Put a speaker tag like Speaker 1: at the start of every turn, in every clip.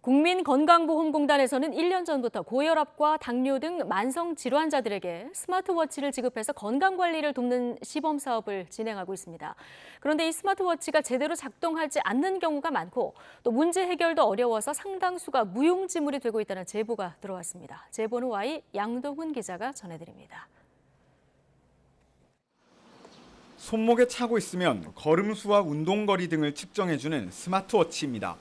Speaker 1: 국민건강보험공단에서는 1년 전부터 고혈압과 당뇨 등 만성 질환자들에게 스마트워치를 지급해서 건강관리를 돕는 시범 사업을 진행하고 있습니다. 그런데 이 스마트워치가 제대로 작동하지 않는 경우가 많고 또 문제 해결도 어려워서 상당수가 무용지물이 되고 있다는 제보가 들어왔습니다. 제보는 Y 양동훈 기자가 전해드립니다.
Speaker 2: 손목에 차고 있으면 걸음수와 운동거리 등을 측정해주는 스마트워치입니다.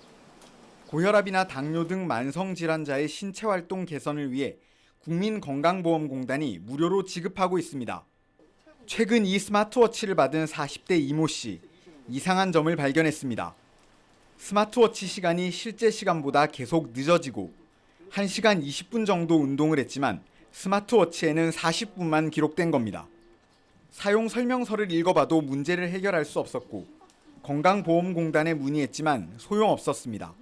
Speaker 2: 고혈압이나 당뇨 등 만성질환자의 신체활동 개선을 위해 국민건강보험공단이 무료로 지급하고 있습니다. 최근 이 스마트워치를 받은 40대 이모 씨, 이상한 점을 발견했습니다. 스마트워치 시간이 실제 시간보다 계속 늦어지고 1시간 20분 정도 운동을 했지만 스마트워치에는 40분만 기록된 겁니다. 사용 설명서를 읽어봐도 문제를 해결할 수 없었고 건강보험공단에 문의했지만 소용없었습니다.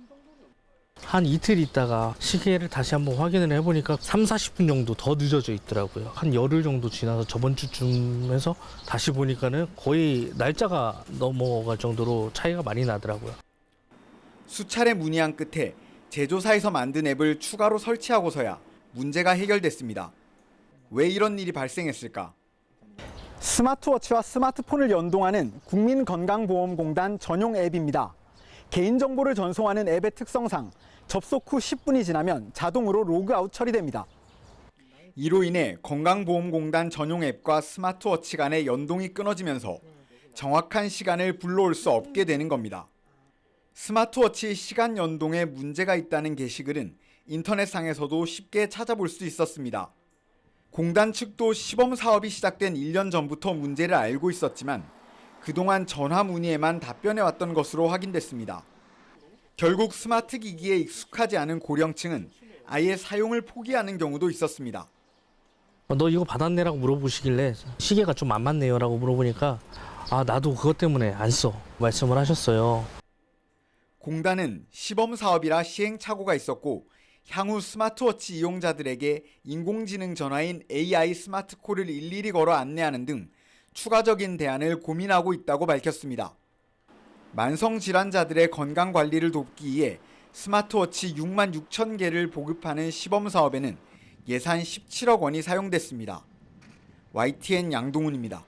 Speaker 3: 한 이틀 있다가 시계를 다시 한번 확인을 해보니까 30-40분 정도 더 늦어져 있더라고요. 한 열흘 정도 지나서 저번 주쯤 해서 다시 보니까는 거의 날짜가 넘어갈 정도로 차이가 많이 나더라고요.
Speaker 2: 수차례 문의한 끝에 제조사에서 만든 앱을 추가로 설치하고서야 문제가 해결됐습니다. 왜 이런 일이 발생했을까?
Speaker 4: 스마트워치와 스마트폰을 연동하는 국민건강보험공단 전용 앱입니다. 개인정보를 전송하는 앱의 특성상 접속 후 10분이 지나면 자동으로 로그아웃 처리됩니다.
Speaker 2: 이로 인해 건강보험공단 전용 앱과 스마트워치 간의 연동이 끊어지면서 정확한 시간을 불러올 수 없게 되는 겁니다. 스마트워치 시간 연동에 문제가 있다는 게시글은 인터넷상에서도 쉽게 찾아볼 수 있었습니다. 공단 측도 시범 사업이 시작된 1년 전부터 문제를 알고 있었지만 그동안 전화 문의에만 답변해왔던 것으로 확인됐습니다. 결국 스마트 기기에 익숙하지 않은 고령층은 아예 사용을 포기하는 경우도 있었습니다.
Speaker 3: 너 이거 받았네라고 물어보시길래 시계가 좀 안 맞네요 라고 물어보니까 나도 그것 때문에 안 써 말씀을 하셨어요.
Speaker 2: 공단은 시범 사업이라 시행착오가 있었고 향후 스마트워치 이용자들에게 인공지능 전화인 AI 스마트콜을 일일이 걸어 안내하는 등 추가적인 대안을 고민하고 있다고 밝혔습니다. 만성질환자들의 건강관리를 돕기 위해 스마트워치 6만 6천 개를 보급하는 시범사업에는 예산 17억 원이 사용됐습니다. YTN 양동훈입니다.